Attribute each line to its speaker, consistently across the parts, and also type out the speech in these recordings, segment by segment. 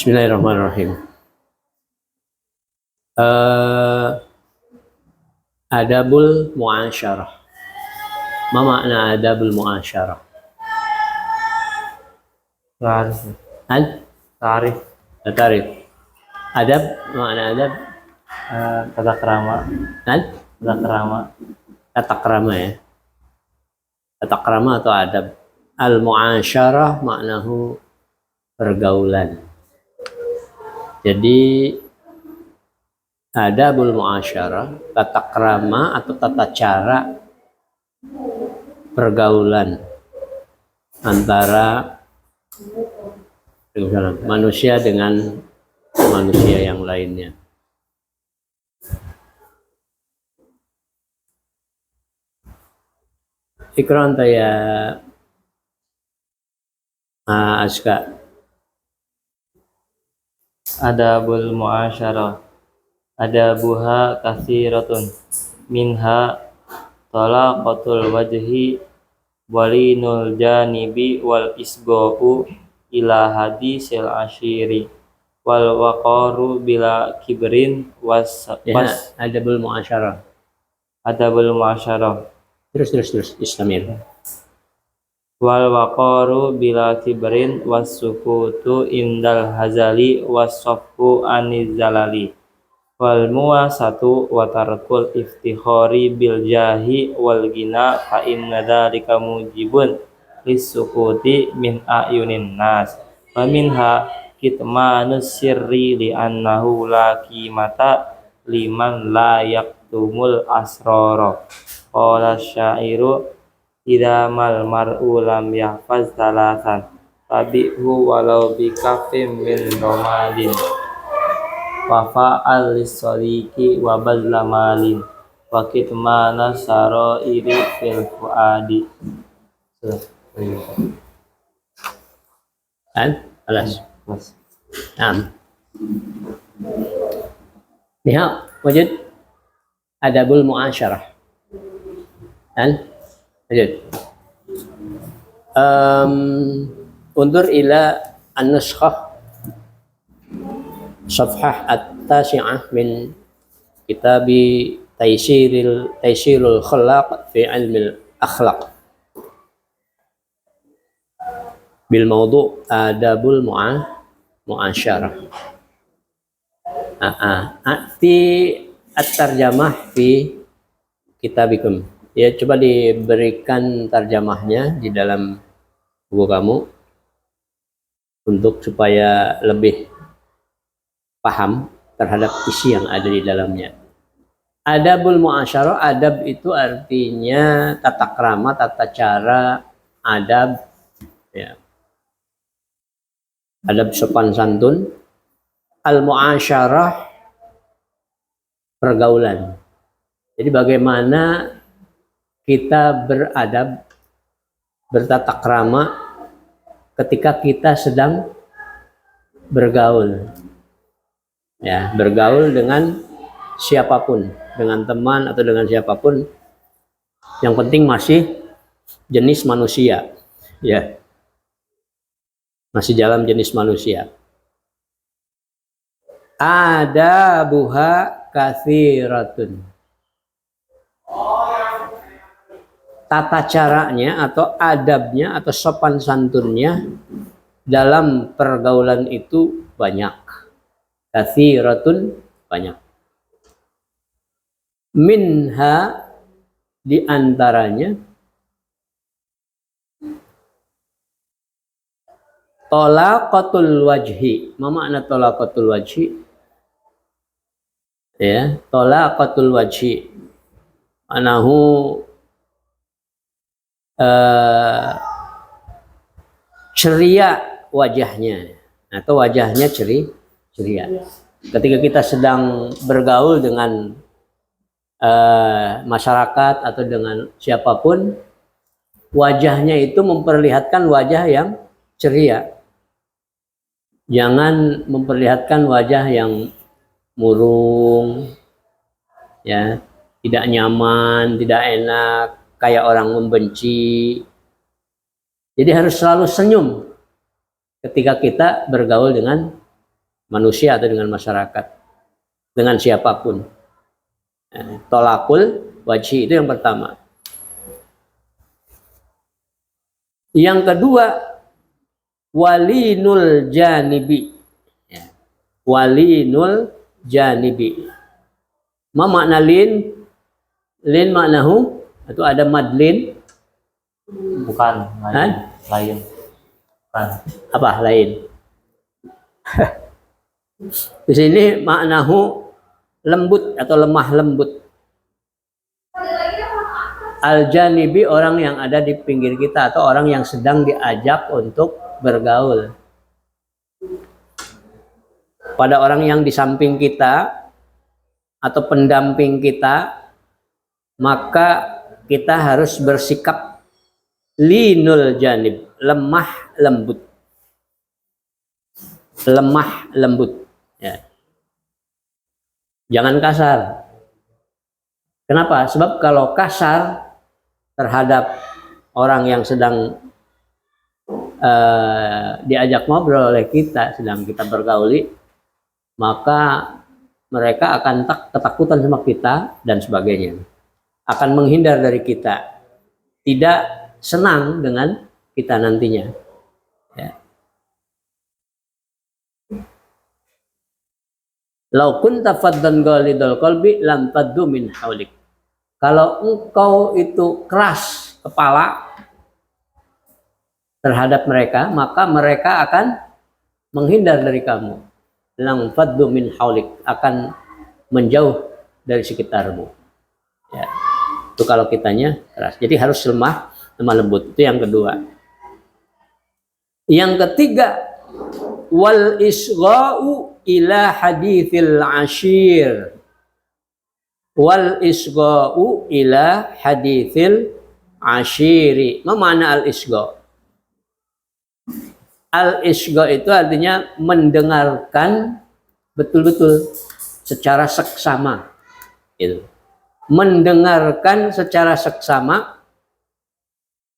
Speaker 1: Bismillahirrahmanirrahim. Adabul muasyarah. Ma makna adabul muasyarah?
Speaker 2: Tarif. Tarif.
Speaker 1: Tarif. Adab, makna adab?
Speaker 2: Tata krama. Tata krama.
Speaker 1: Tata krama ya. Tata krama atau adab. Al muasyarah maknahu pergaulan. Jadi adabul muasyarah, tata krama atau tata cara pergaulan antara manusia dengan manusia yang lainnya. Ikra anta ya Aska.
Speaker 2: Adabul muasyarah. Adabuha katsiratun. Minha talaqatul wajhi walinul janibi wal isga'u ila hadisil ashiri wal waqaru bila kibrin
Speaker 1: adabul muasyarah.
Speaker 2: Adabul muasyarah.
Speaker 1: Terus Islamir.
Speaker 2: Wal waqaru bila kibrin wasukutu indal hazali wasaffu anizalali wal muwasatu wa tarkul iftikhari bil jahi wal gina fa inna dzalika mujibun lisukuti min ayunin nas wa minha kitmanus sirri li annahu la qimata liman la yaktumul asrara qala syairu idza mal mar'u lam yahfaz talasan tabi'hu walau bi kafim min romalin wa fa'al lisoliki wa bazlamalin wa kitmana sarairi fil fuadi.
Speaker 1: Alas. Lihat wujud adabul muasyarah. Undur ila an-nuskhah safhah at-tasi'ah min kitabi taysirul khalaq fi ilmil akhlaq bil mawdu' adabul muasyarah. Ati at-tarjamah fi kitabikum. Ya, coba diberikan tarjamahnya di dalam buku kamu untuk supaya lebih paham terhadap isi yang ada di dalamnya. Adabul muasyarah, adab itu artinya tata krama, tata cara, adab, ya. Adab sopan santun. Al muasyarah, pergaulan. Jadi bagaimana kita beradab, bertata krama ketika kita sedang bergaul. Ya, bergaul dengan siapapun, dengan teman atau dengan siapapun. Yang penting masih jenis manusia. Ya. Masih dalam jenis manusia. Adabuha katsiratun. Tata caranya atau adabnya atau sopan santunnya dalam pergaulan itu banyak. Katsiratun, banyak. Minha, di antaranya talaqatul wajhi. Ma makna talaqatul wajhi? Ya, talaqatul wajhi. Anahu ceria wajahnya atau wajahnya ceria. Ketika kita sedang bergaul dengan masyarakat atau dengan siapapun, wajahnya itu memperlihatkan wajah yang ceria. Jangan memperlihatkan wajah yang murung, ya, tidak nyaman, tidak enak, kayak orang membenci. Jadi harus selalu senyum ketika kita bergaul dengan manusia atau dengan masyarakat, dengan siapapun. Tolakul wajhi itu yang pertama. Yang kedua, walinul janibi. Walinul janibi. Ma makna lin? Lin maknahu atau ada madlin?
Speaker 2: Bukan, lain. Bukan.
Speaker 1: Apa lain? Di sini maknahu lembut atau lemah lembut. Al-janibi orang yang ada di pinggir kita atau orang yang sedang diajak untuk bergaul. Pada orang yang di samping kita atau pendamping kita, maka kita harus bersikap linul janib, lemah lembut. Lemah lembut. Ya. Jangan kasar. Kenapa? Sebab kalau kasar terhadap orang yang sedang diajak ngobrol oleh kita, sedang kita bergauli, maka mereka akan ketakutan sama kita dan sebagainya. Akan menghindar dari kita. Tidak senang dengan kita nantinya. Ya. Lau kunta faddan ghalidul qalbi lam faddu min haulik. Kalau engkau itu keras kepala terhadap mereka, maka mereka akan menghindar dari kamu. Lam faddu min haulik, akan menjauh dari sekitarmu. Ya. Itu kalau kitanya keras. Jadi harus lemah lembut. Itu yang kedua. Yang ketiga, wal isgha'u ila hadithil ashir. Wal isgha'u ila hadithil ashiri. Apa makna al isgha'? Al isgha' itu artinya mendengarkan betul-betul secara seksama. Itu. Mendengarkan secara seksama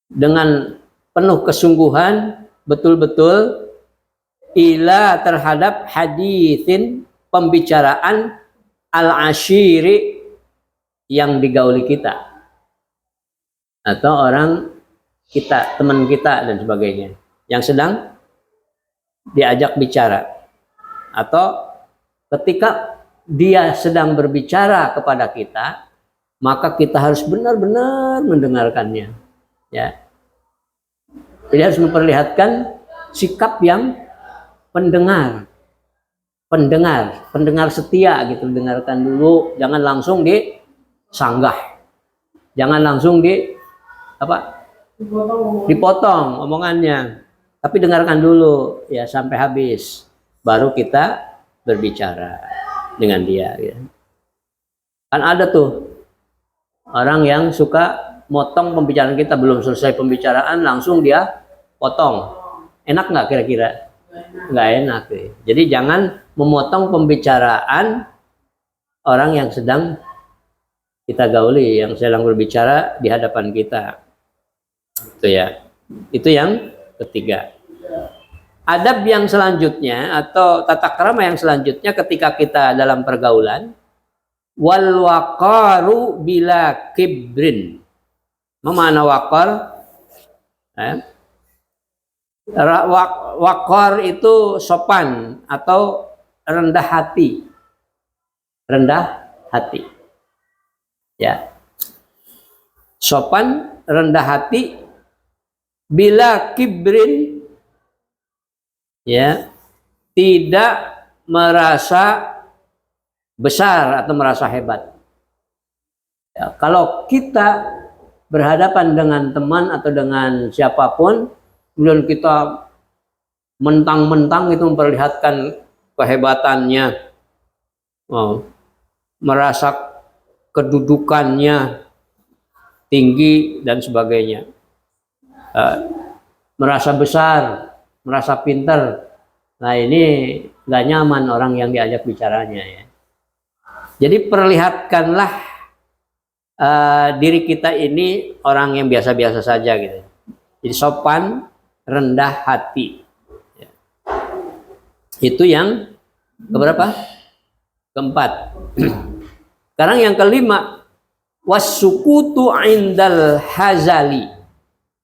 Speaker 1: dengan penuh kesungguhan, betul-betul ila terhadap hadithin, pembicaraan al-ashiri yang digauli kita atau orang kita, teman kita dan sebagainya yang sedang diajak bicara, atau ketika dia sedang berbicara kepada kita, maka kita harus benar-benar mendengarkannya. Ya. Jadi harus memperlihatkan sikap yang pendengar setia gitu, dengarkan dulu, jangan langsung disanggah, jangan langsung dipotong omongannya, tapi dengarkan dulu ya sampai habis, baru kita berbicara dengan dia. Ya. Kan ada tuh orang yang suka motong pembicaraan kita, belum selesai pembicaraan langsung dia potong. Enak nggak kira-kira? Nggak enak. Ya. Jadi jangan memotong pembicaraan orang yang sedang kita gauli, yang sedang berbicara di hadapan kita. Itu ya. Itu yang ketiga. Adab yang selanjutnya atau tata krama yang selanjutnya ketika kita dalam pergaulan, wal waqaru bila kibrin. Mana waqar? Waqar itu sopan atau rendah hati. Rendah hati. Ya. Sopan, rendah hati bila kibrin, ya, tidak merasa besar atau merasa hebat. Ya, kalau kita berhadapan dengan teman atau dengan siapapun, kemudian kita mentang-mentang itu memperlihatkan kehebatannya, merasa kedudukannya tinggi dan sebagainya, merasa besar, merasa pintar. Nah ini nggak nyaman orang yang diajak bicaranya ya. Jadi perlihatkanlah diri kita ini orang yang biasa-biasa saja gitu. Jadi sopan, rendah hati. Ya. Itu yang Keberapa? Keempat. Sekarang yang kelima, wasukutu indal hazali.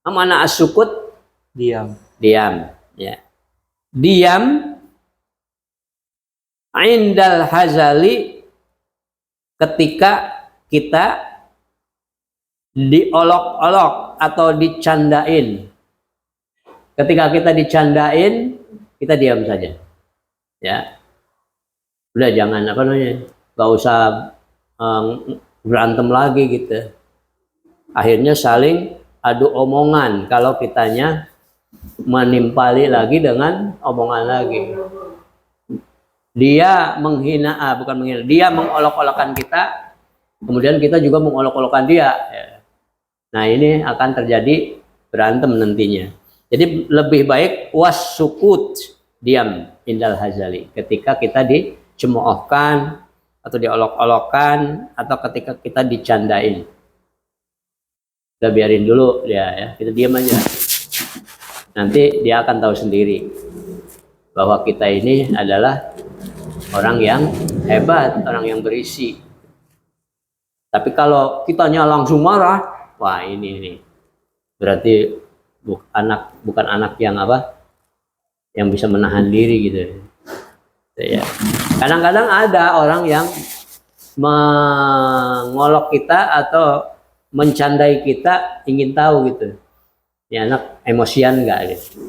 Speaker 1: Mana as-sukut?
Speaker 2: Diam.
Speaker 1: Diam, ya. Diam indal hazali ketika kita diolok-olok atau dicandain. Ketika kita dicandain, kita diam saja. Ya. Udah jangan apa namanya? Gak usah berantem lagi gitu. Akhirnya saling adu omongan kalau kitanya menimpali lagi dengan omongan lagi. Dia menghina, bukan menghina, dia mengolok-olokkan kita, kemudian kita juga mengolok-olokkan dia. Nah ini akan terjadi berantem nantinya. Jadi lebih baik wassukut, diam indal hazali, ketika kita dicemoohkan atau diolok-olokkan atau ketika kita dicandain. Kita biarin dulu ya, kita diam aja. Nanti dia akan tahu sendiri bahwa kita ini adalah orang yang hebat, orang yang berisi. Tapi kalau kitanya langsung marah, wah ini berarti bukan anak yang apa, yang bisa menahan diri gitu. Ya. Kadang-kadang ada orang yang mengolok kita atau mencandai kita, ingin tahu gitu. Ya anak emosian enggak gitu.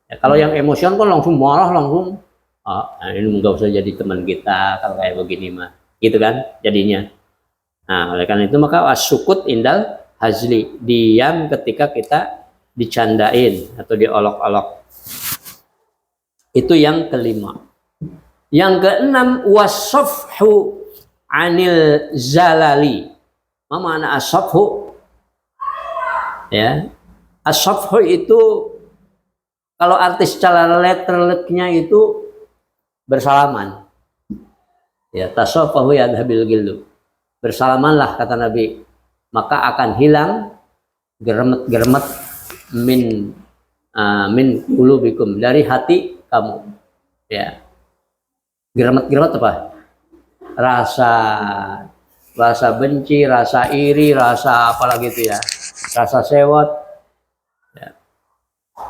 Speaker 1: Ya, kalau yang emosian kan langsung marah, langsung ini nggak usah jadi teman kita kalau kayak begini mah, gitu kan jadinya. Nah oleh karena itu maka wasyukut indal hazli, diam ketika kita dicandain atau diolok-olok. Itu yang kelima. Yang keenam, wasafhu anil zalali. Apa makna asafhu? Ya, asafhu itu kalau arti secara letternya itu bersalaman. Ya, tasafahu yadhabil gildu. Bersalamanlah kata Nabi, maka akan hilang geremet-geremet min qulubikum, dari hati kamu. Ya. Geremet-geremet apa? Rasa benci, rasa iri, rasa apalagi itu ya, rasa sewot ya.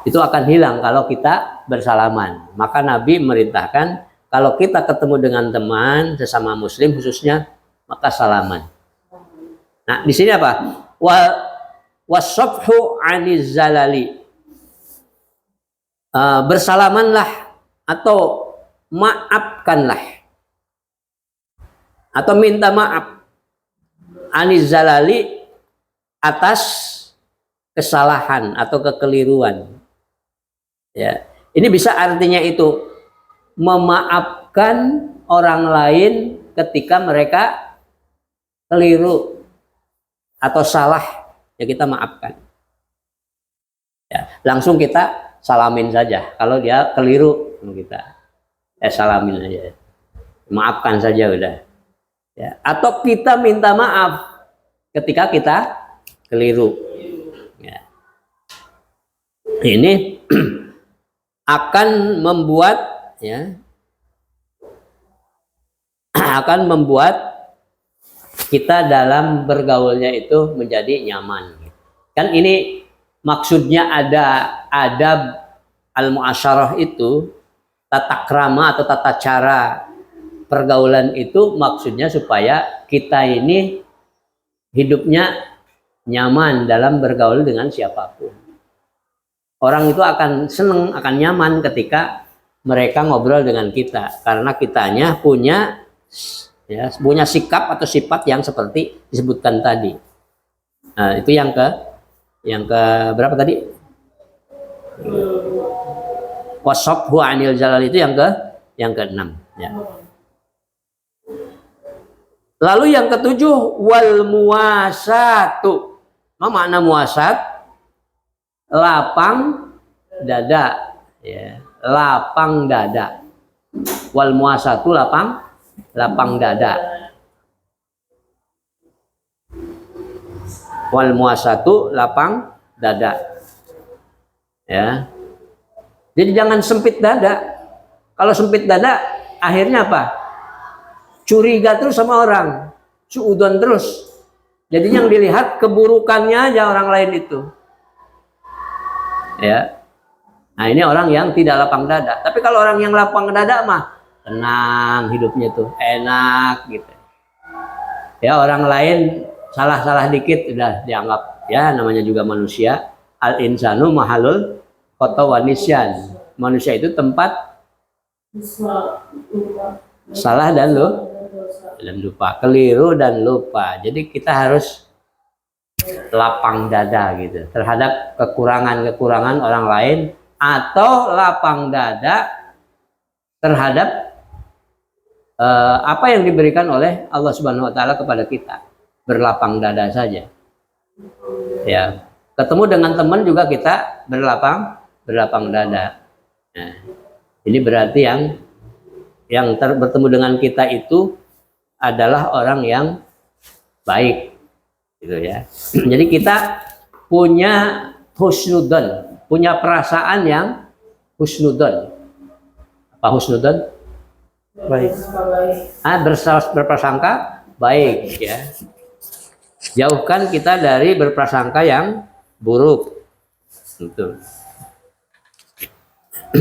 Speaker 1: Itu akan hilang kalau kita bersalaman. Maka Nabi merintahkan kalau kita ketemu dengan teman sesama muslim khususnya, maka salaman. Nah di sini apa? Wasafhu aniz zalali, bersalamanlah atau maafkanlah atau minta maaf aniz zalali, atas kesalahan atau kekeliruan. Ya, ini bisa artinya itu memaafkan orang lain ketika mereka keliru atau salah, ya kita maafkan. Ya, langsung kita salamin saja kalau dia keliru kita. Salamin aja, maafkan saja udah. Ya, atau kita minta maaf ketika kita keliru. Ya. Ini akan membuat ya, akan membuat kita dalam bergaulnya itu menjadi nyaman. Kan ini maksudnya ada adab al-muasyarah itu, tata krama atau tata cara pergaulan itu maksudnya supaya kita ini hidupnya nyaman dalam bergaul dengan siapapun. Orang itu akan senang, akan nyaman ketika mereka ngobrol dengan kita karena kitanya punya sikap atau sifat yang seperti disebutkan tadi. Nah, itu yang ke berapa tadi? Wasafhu anil zalal itu yang ke-6 ya. Lalu yang ke-7 wal muwasatu. Apa makna muwasat? Lapang dada ya, lapang dada. Wal muwasatu lapang dada. Wal muwasatu lapang dada. Ya. Jadi jangan sempit dada. Kalau sempit dada, akhirnya apa? Curiga terus sama orang, suudon terus. Jadi yang dilihat keburukannya aja orang lain itu. Ya. Nah, ini orang yang tidak lapang dada. Tapi kalau orang yang lapang dada mah tenang hidupnya tuh, enak gitu. Ya, orang lain salah-salah dikit udah dianggap, ya namanya juga manusia. Al insanu mahalul khata wa nisyan. Manusia itu tempat salah dan lupa, keliru dan lupa. Jadi kita harus lapang dada gitu terhadap kekurangan-kekurangan orang lain, atau lapang dada terhadap apa yang diberikan oleh Allah Subhanahu wa taala kepada kita. Berlapang dada saja. Ya, ketemu dengan teman juga kita berlapang dada. Nah, ini berarti yang bertemu dengan kita itu adalah orang yang baik, gitu ya. Jadi kita punya husnudon, punya perasaan yang husnudon. Apa husnudon?
Speaker 2: Baik.
Speaker 1: Berprasangka baik, ya. Jauhkan kita dari berprasangka yang buruk. Itu.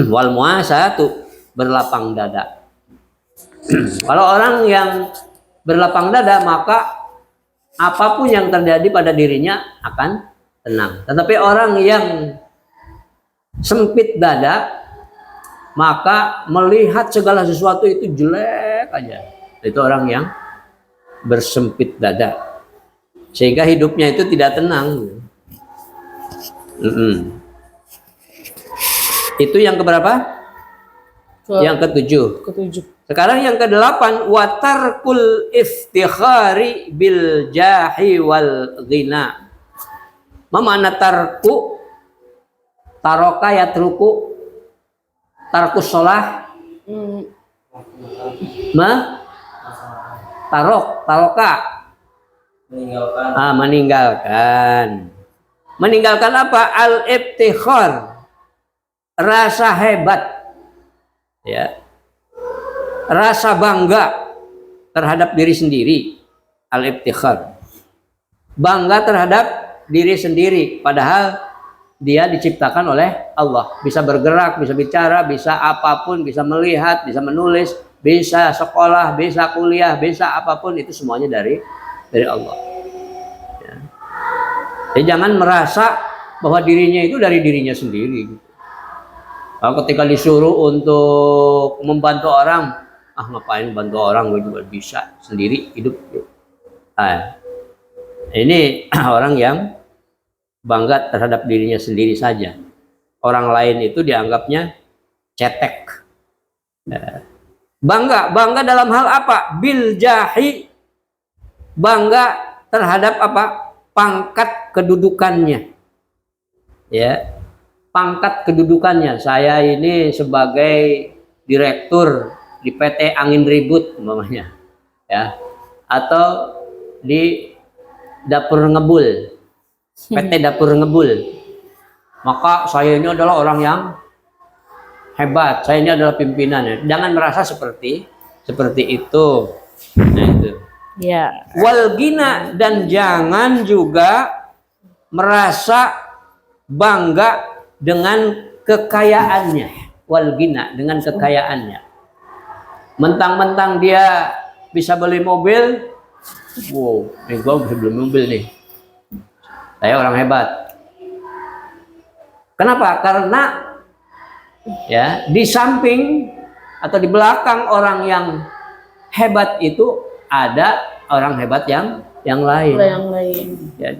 Speaker 1: Wal muasatu, berlapang dada. Kalau orang yang berlapang dada, maka apapun yang terjadi pada dirinya akan tenang. Tetapi orang yang sempit dada, maka melihat segala sesuatu itu jelek aja. Itu orang yang bersempit dada, sehingga hidupnya itu tidak tenang. Itu yang keberapa? Yang ketujuh. Sekarang yang kedelapan, watarkul iftikhari bil jahi wal ghina. Mana tarku? Taroka yatruku. Tarkus sholah. Taroka. Meninggalkan. Meninggalkan apa? Al-ibtikhar. Rasa hebat. Ya. Rasa bangga terhadap diri sendiri. Al-ibtikhar. Bangga terhadap diri sendiri, padahal dia diciptakan oleh Allah, bisa bergerak, bisa bicara, bisa apapun, bisa melihat, bisa menulis, bisa sekolah, bisa kuliah, bisa apapun, itu semuanya dari Allah. Ya. Jadi jangan merasa bahwa dirinya itu dari dirinya sendiri. Kalau ketika disuruh untuk membantu orang, ngapain bantu orang, gue juga bisa sendiri hidup. Nah, ini orang yang bangga terhadap dirinya sendiri saja. Orang lain itu dianggapnya cetek. Bangga dalam hal apa? Bil jahi. Bangga terhadap apa? Pangkat kedudukannya. Ya. Pangkat kedudukannya. Saya ini sebagai direktur di PT Angin Ribut umpamanya. Ya. Atau di Dapur Ngebul. PT Dapur Ngebul, maka saya ini adalah orang yang hebat, saya ini adalah pimpinannya. Jangan merasa seperti itu. Nah itu.
Speaker 3: Ya.
Speaker 1: Wal ghina, dan jangan juga merasa bangga dengan kekayaannya. Wal ghina, dengan kekayaannya. Mentang-mentang dia bisa beli mobil, wow, gue bisa beli mobil nih. Saya orang hebat. Kenapa? Karena ya di samping atau di belakang orang yang hebat itu ada orang hebat yang lain. Ya.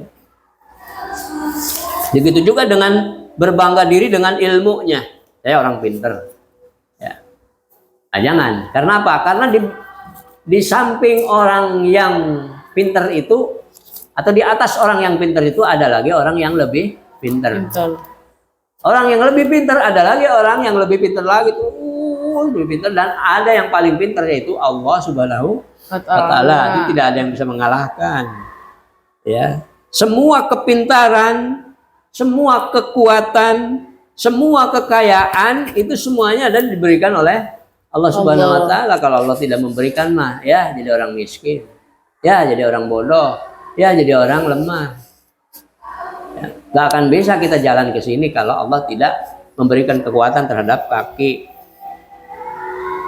Speaker 1: Begitu juga dengan berbangga diri dengan ilmunya. Saya orang pinter. Ya. Nah, jangan. Karena apa? Karena di samping orang yang pinter itu, atau di atas orang yang pintar itu ada lagi orang yang lebih pintar. Orang yang lebih pintar ada lagi orang yang lebih pintar lagi tuh, lebih pintar, dan ada yang paling pintar yaitu Allah Subhanahu wa taala. Itu tidak ada yang bisa mengalahkan. Ya. Semua kepintaran, semua kekuatan, semua kekayaan itu semuanya ada diberikan oleh Allah Subhanahu wa taala. Kalau Allah tidak memberikan mah ya jadi orang miskin. Ya jadi orang bodoh. Ya jadi orang lemah. Ya, gak akan bisa kita jalan ke sini kalau Allah tidak memberikan kekuatan terhadap kaki.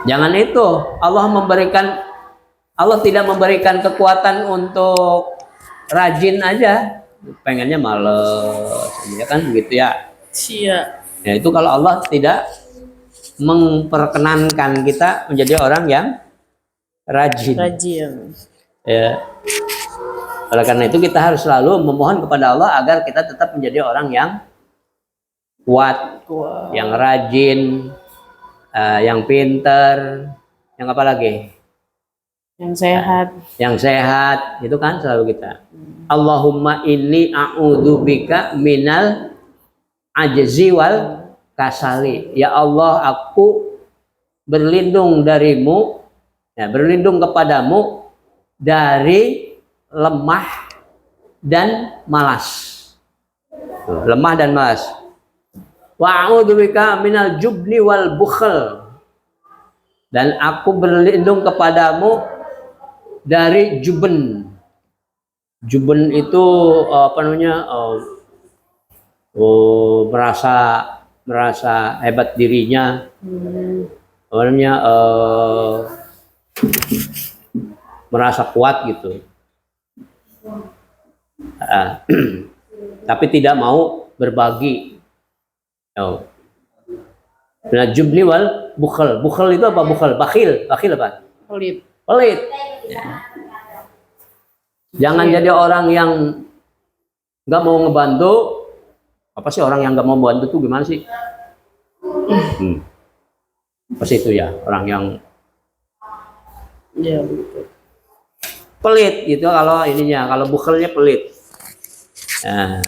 Speaker 1: Jangan itu, Allah tidak memberikan kekuatan untuk rajin aja. Pengennya males, ya kan begitu ya.
Speaker 3: Iya.
Speaker 1: Ya itu kalau Allah tidak memperkenankan kita menjadi orang yang rajin. Ya. Oleh karena itu kita harus selalu memohon kepada Allah agar kita tetap menjadi orang yang kuat, yang rajin, yang pinter, yang apa lagi? Yang sehat, itu kan selalu kita. Allahumma inni a'udzubika minal ajzi wal kasali. Ya Allah, aku berlindung darimu, ya, berlindung kepadamu dari lemah dan malas. Lemah dan malas. Wa a'udzubika minal jubni wal bukhl. Dan aku berlindung kepadamu dari juben. Juben itu apa namanya? Merasa hebat dirinya. Apa namanya? Merasa kuat gitu. Tapi tidak mau berbagi. Nah, jubni wal bukhl. Bukhl itu apa? Bukhl, bakhil. Bakhil apa?
Speaker 3: Pelit.
Speaker 1: Pelit. Ya. Jangan jadi orang yang nggak mau ngebantu. Apa sih orang yang nggak mau bantu tuh gimana sih? Apa sih itu ya? Orang yang
Speaker 3: Ya,
Speaker 1: pelit gitu kalau ininya. Kalau bukhlnya pelit. Nah.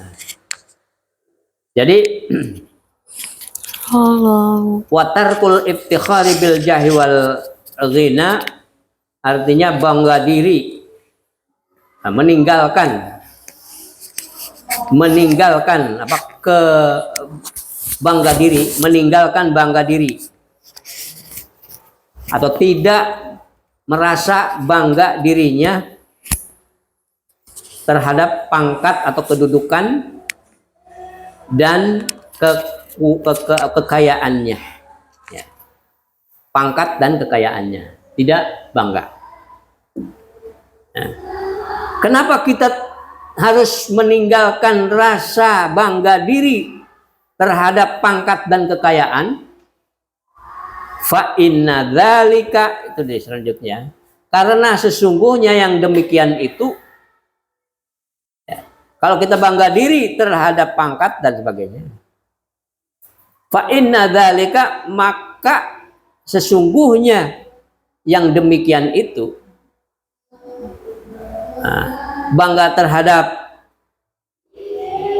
Speaker 1: Jadi watarkul iftikhari bil jahi wal ghina artinya bangga diri, nah, meninggalkan apa ke bangga diri, meninggalkan bangga diri atau tidak merasa bangga dirinya terhadap pangkat atau kedudukan dan kekayaannya, ya. Pangkat dan kekayaannya tidak bangga. Nah, kenapa kita harus meninggalkan rasa bangga diri terhadap pangkat dan kekayaan? Fa inna dzalika, itu deh selanjutnya. Karena sesungguhnya yang demikian itu, ya, kalau kita bangga diri terhadap pangkat dan sebagainya, fa inna dzalika, maka sesungguhnya yang demikian itu, bangga terhadap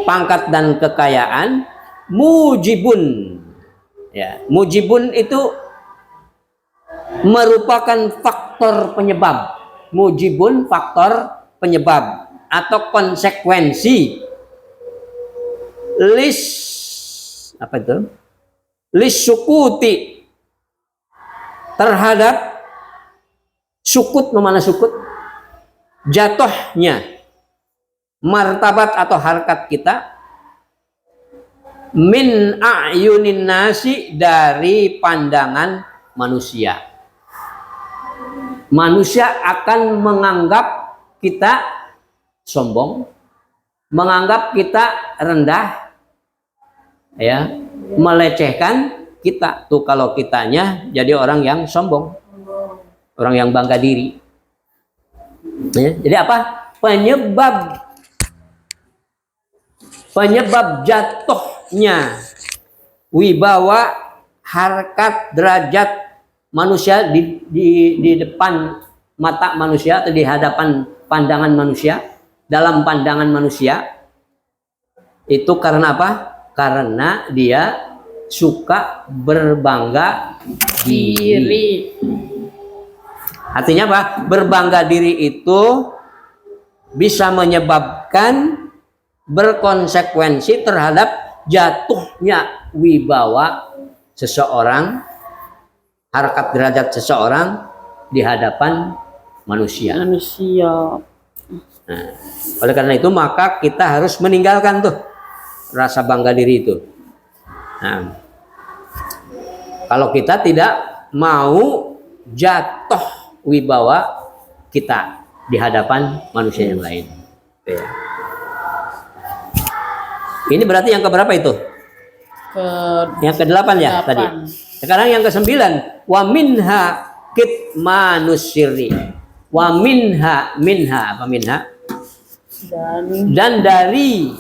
Speaker 1: pangkat dan kekayaan, mujibun, ya, mujibun itu merupakan faktor penyebab. Mujibun faktor penyebab atau konsekuensi apa itu? Sukuti terhadap sukut, memana sukut? Jatuhnya martabat atau harkat kita min a'yunin nasi, dari pandangan manusia. Manusia akan menganggap kita sombong, menganggap kita rendah, ya, melecehkan kita tuh kalau kitanya jadi orang yang sombong, orang yang bangga diri. Ya, jadi apa? Penyebab jatuhnya wibawa, harkat, derajat manusia di depan mata manusia atau di hadapan pandangan manusia, dalam pandangan manusia itu karena apa? Karena dia suka berbangga diri. Artinya apa? Berbangga diri itu bisa menyebabkan, berkonsekuensi terhadap jatuhnya wibawa seseorang, harkat derajat seseorang di hadapan manusia.
Speaker 3: Manusia.
Speaker 1: Nah, oleh karena itu maka kita harus meninggalkan tuh rasa bangga diri itu. Nah, kalau kita tidak mau jatuh wibawa kita di hadapan manusia yang lain. Ya. Ini berarti yang keberapa itu? Yang ke-8 ya tadi. Sekarang yang ke-9, wa minha kitmanus sirri. Wa minha apa minha? Dan dari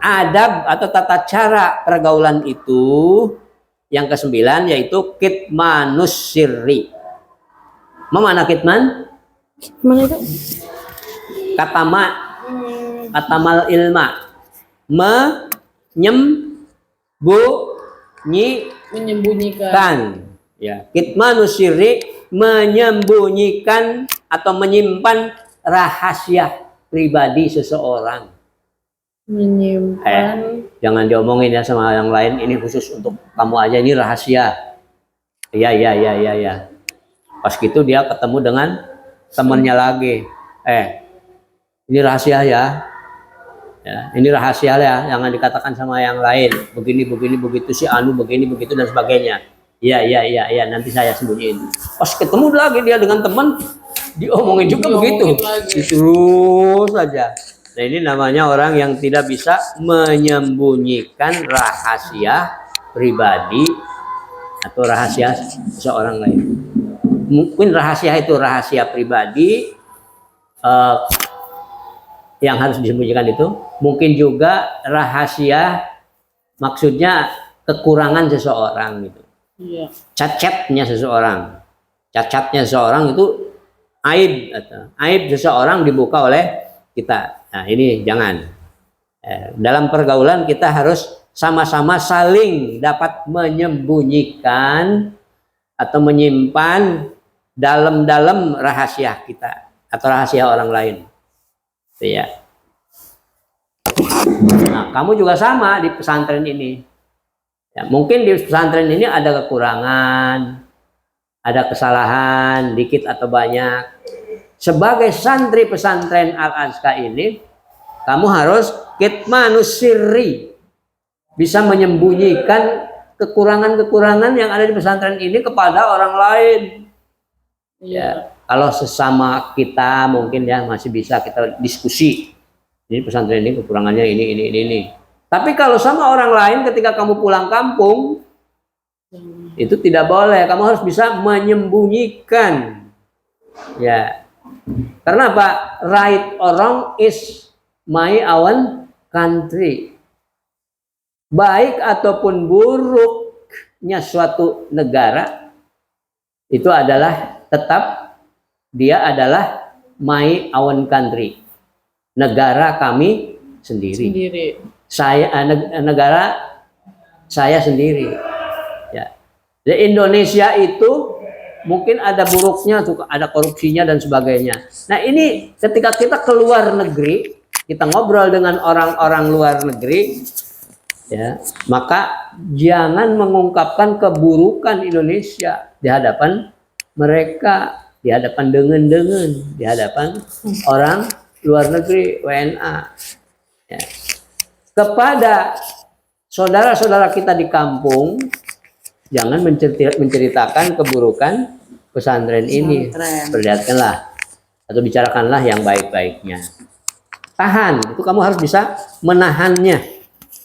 Speaker 1: adab atau tata cara pergaulan itu yang ke-9 yaitu kitmanus sirri. Mana kitman?
Speaker 3: Mana itu?
Speaker 1: Katamal ilma. Menyembunyikan. Ya, kitmanus sirri, menyembunyikan atau menyimpan rahasia pribadi seseorang.
Speaker 3: Menyimpan.
Speaker 1: Jangan diomongin ya sama yang lain, ini khusus untuk kamu aja, ini rahasia. Ya. Pas gitu dia ketemu dengan temannya lagi. Ini rahasia ya. Ya, ini rahasia ya, jangan dikatakan sama yang lain. Begini begitu si anu begini begitu dan sebagainya. Iya, nanti saya sembunyiin. Pas ketemu lagi dia dengan teman, diomongin juga begitu. Terus saja. Nah, ini namanya orang yang tidak bisa menyembunyikan rahasia pribadi atau rahasia seorang lain. Mungkin rahasia itu rahasia pribadi yang harus disembunyikan itu, mungkin juga rahasia maksudnya kekurangan seseorang gitu. Iya. Cacatnya seseorang itu aib atau aib seseorang dibuka oleh kita. Nah, ini jangan. Dalam pergaulan kita harus sama-sama saling dapat menyembunyikan atau menyimpan dalam-dalam rahasia kita atau rahasia orang lain. Ya. Nah, kamu juga sama di pesantren ini. Ya, mungkin di pesantren ini ada kekurangan, ada kesalahan dikit atau banyak. Sebagai santri pesantren Al-Azka ini, kamu harus kitmanus sirri, bisa menyembunyikan kekurangan-kekurangan yang ada di pesantren ini kepada orang lain. Ya, kalau sesama kita mungkin ya masih bisa kita diskusi. Ini pesantren ini kekurangannya ini. Tapi kalau sama orang lain ketika kamu pulang kampung, itu tidak boleh. Kamu harus bisa menyembunyikan. Ya. Karena apa? Right or wrong is my own country. Baik ataupun buruknya suatu negara itu adalah tetap dia adalah my own country, negara kami sendiri. Negara saya sendiri. Ya. Di Indonesia itu mungkin ada buruknya, ada korupsinya dan sebagainya. Nah, ini ketika kita keluar negeri, kita ngobrol dengan orang-orang luar negeri, ya, maka jangan mengungkapkan keburukan Indonesia di hadapan mereka, di hadapan dengan di hadapan orang luar negeri, WNA. Ya. Kepada saudara-saudara kita di kampung, jangan menceritakan keburukan pesantren ini. Perlihatkanlah atau bicarakanlah yang baik-baiknya. Tahan, itu kamu harus bisa menahannya,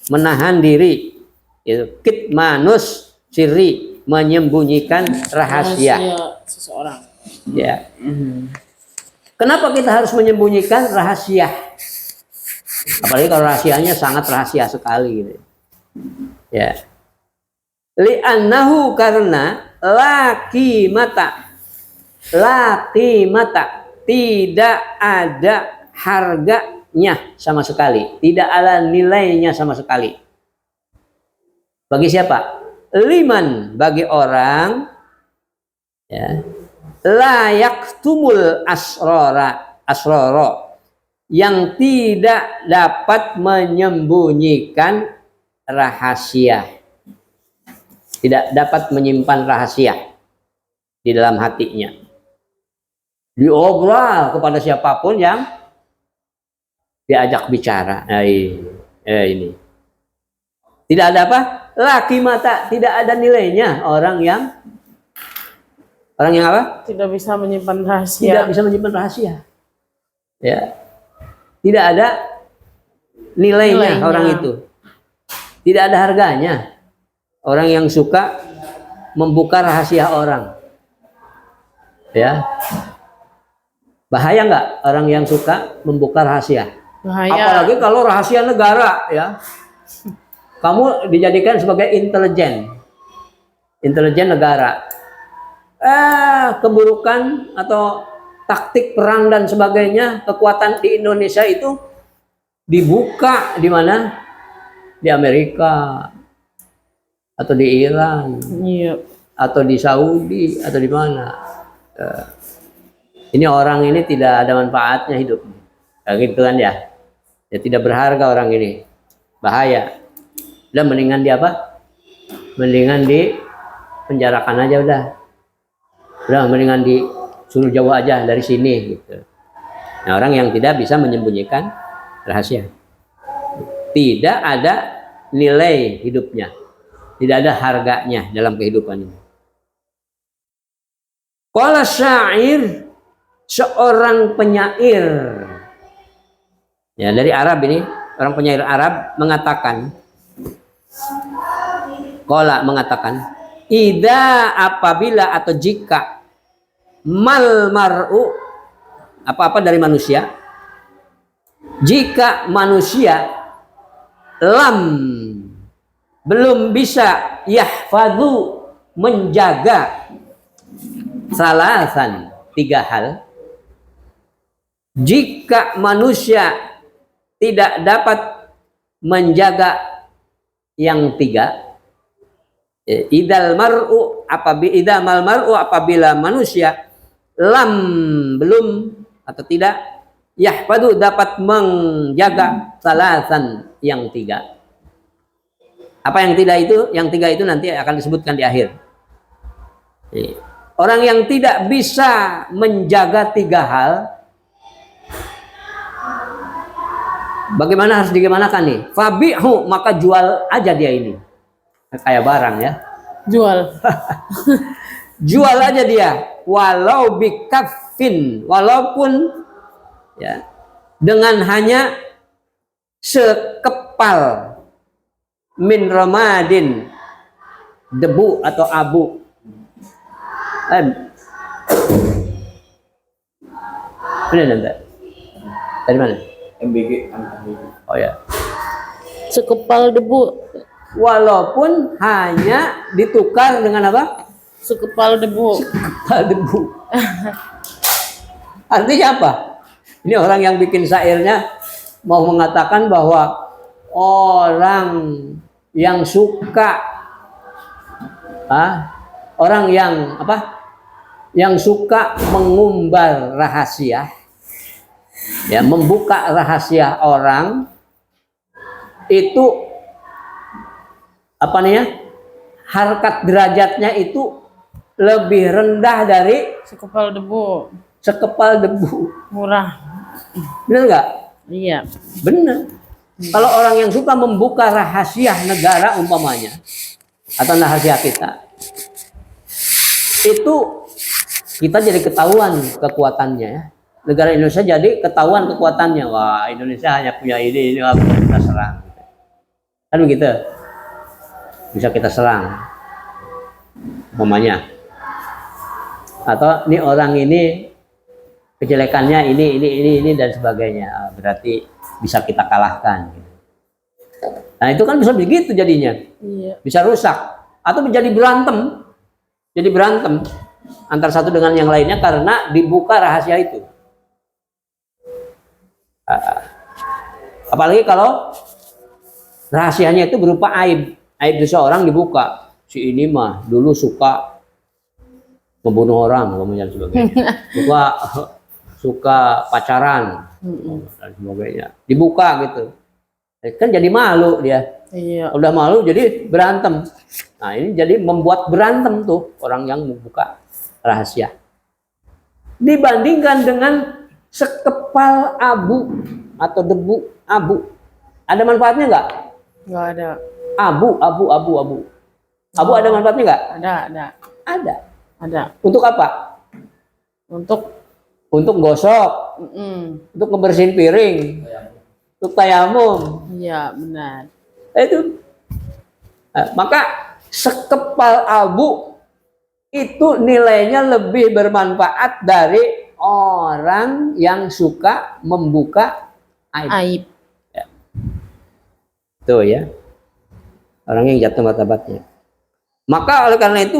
Speaker 1: menahan diri. Itu kitmanus sirri, menyembunyikan rahasia
Speaker 3: seseorang.
Speaker 1: Ya. Kenapa kita harus menyembunyikan rahasia? Apalagi kalau rahasianya sangat rahasia sekali gitu. Ya. Li'annahu karena laki mata tidak ada harganya sama sekali, tidak ada nilainya sama sekali. Bagi siapa? Liman, bagi orang ya, layak tumul asroro yang tidak dapat menyembunyikan rahasia, tidak dapat menyimpan rahasia. di dalam hatinya. Diobrol kepada siapapun yang diajak bicara. Nah, ini. Tidak ada apa? Laki mata, tidak ada nilainya orang yang apa?
Speaker 3: Tidak bisa menyimpan rahasia.
Speaker 1: Tidak bisa menyimpan rahasia. Ya. Tidak ada nilainya orang itu. Tidak ada harganya. Orang yang suka membuka rahasia orang. Ya. Bahaya nggak orang yang suka membuka rahasia?
Speaker 3: Bahaya.
Speaker 1: Apalagi kalau rahasia negara, ya. Kamu dijadikan sebagai intelijen negara. Keburukan atau taktik perang dan sebagainya, kekuatan di Indonesia itu dibuka di mana? Di Amerika, atau di Iran,
Speaker 3: Iya.
Speaker 1: atau di Saudi, atau di mana. Ini orang ini tidak ada manfaatnya hidupnya. Kayak gitu kan ya. Ya tidak berharga orang ini. Bahaya. Udah mendingan di apa? Mendingan di penjarakan aja udah. Udah mendingan disuruh jauh aja dari sini gitu. Nah, orang yang tidak bisa menyembunyikan rahasia. Tidak ada nilai hidupnya. Tidak ada harganya dalam kehidupan ini. Qala syair, seorang penyair. Ya, dari Arab ini, orang penyair Arab mengatakan, Qala mengatakan, ida apabila atau jika mal mar'u apa-apa dari manusia, jika manusia lam belum bisa yahfadhu menjaga salasan 3 hal, jika manusia tidak dapat menjaga yang 3, idal mar'u apabila manusia lam belum atau tidak yahfadu dapat menjaga salasan yang 3. Apa yang tidak itu? Yang 3 itu nanti akan disebutkan di akhir. Orang yang tidak bisa menjaga 3 hal, bagaimana harus digimanakan nih? Fabihu, maka jual aja dia ini. Kayak barang ya.
Speaker 3: Jual.
Speaker 1: Jual aja dia. Walau bikafin, walaupun ya dengan hanya sekepal min ramadin, debu atau abu. Benar. Dari mana?
Speaker 4: MBG.
Speaker 1: Oh ya.
Speaker 3: Sekepal debu.
Speaker 1: Walaupun hanya ditukar dengan apa?
Speaker 3: Sekepal debu.
Speaker 1: Sekepal debu. Artinya apa? Ini orang yang bikin syairnya mau mengatakan bahwa orang yang suka orang yang apa? Yang suka mengumbar rahasia, ya, membuka rahasia orang itu apa namanya? Harkat derajatnya itu lebih rendah dari
Speaker 3: Sekepal debu.
Speaker 1: sekepal debu.
Speaker 3: Murah.
Speaker 1: Benar nggak?
Speaker 3: Iya.
Speaker 1: Benar. Kalau orang yang suka membuka rahasia negara umpamanya atau rahasia kita, itu kita jadi ketahuan kekuatannya ya. Negara Indonesia jadi ketahuan kekuatannya. Wah, Indonesia hanya punya ini bisa kita serang. Kan begitu? Bisa kita serang. Umpamanya. Atau ini orang ini kejelekannya ini dan sebagainya. Berarti bisa kita kalahkan. Nah, itu kan bisa begitu jadinya.
Speaker 3: Iya.
Speaker 1: Bisa rusak atau menjadi berantem. Jadi berantem antara satu dengan yang lainnya karena dibuka rahasia itu. Apalagi kalau rahasianya itu berupa aib seseorang dibuka. Si ini mah dulu suka membunuh orang, dan sebagainya. Suka pacaran dan sebagainya. Dibuka gitu. Kan jadi malu dia.
Speaker 3: Iya.
Speaker 1: Udah malu jadi berantem. Nah, ini jadi membuat berantem tuh orang yang membuka rahasia. Dibandingkan dengan sekepal abu atau debu abu. Ada manfaatnya nggak?
Speaker 3: Nggak ada.
Speaker 1: Abu. Abu ada manfaatnya nggak?
Speaker 3: Ada.
Speaker 1: Ada.
Speaker 3: Ada.
Speaker 1: Untuk apa? Untuk gosok, untuk ngebersihin piring, untuk tayamum.
Speaker 3: Iya, benar.
Speaker 1: Itu. Maka sekepal abu itu nilainya lebih bermanfaat dari orang yang suka membuka aib.
Speaker 3: Aib.
Speaker 1: Tuh ya. Orang yang jatuh martabatnya. Maka oleh karena itu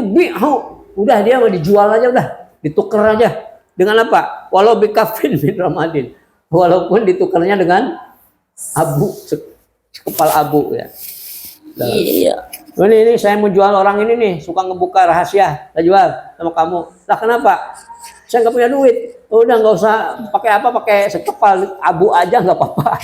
Speaker 1: udah dia mau dijual aja, udah ditukar aja. Dengan apa? Walau bikafin min ramadin. Walaupun ditukarnya dengan abu, sekepal abu ya.
Speaker 3: Iya.
Speaker 1: Ini saya mau jual orang ini nih, suka ngebuka rahasia, saya jual sama kamu. Lah kenapa? Saya nggak punya duit. Udah nggak usah pakai apa, pakai sekepal abu aja nggak apa-apa.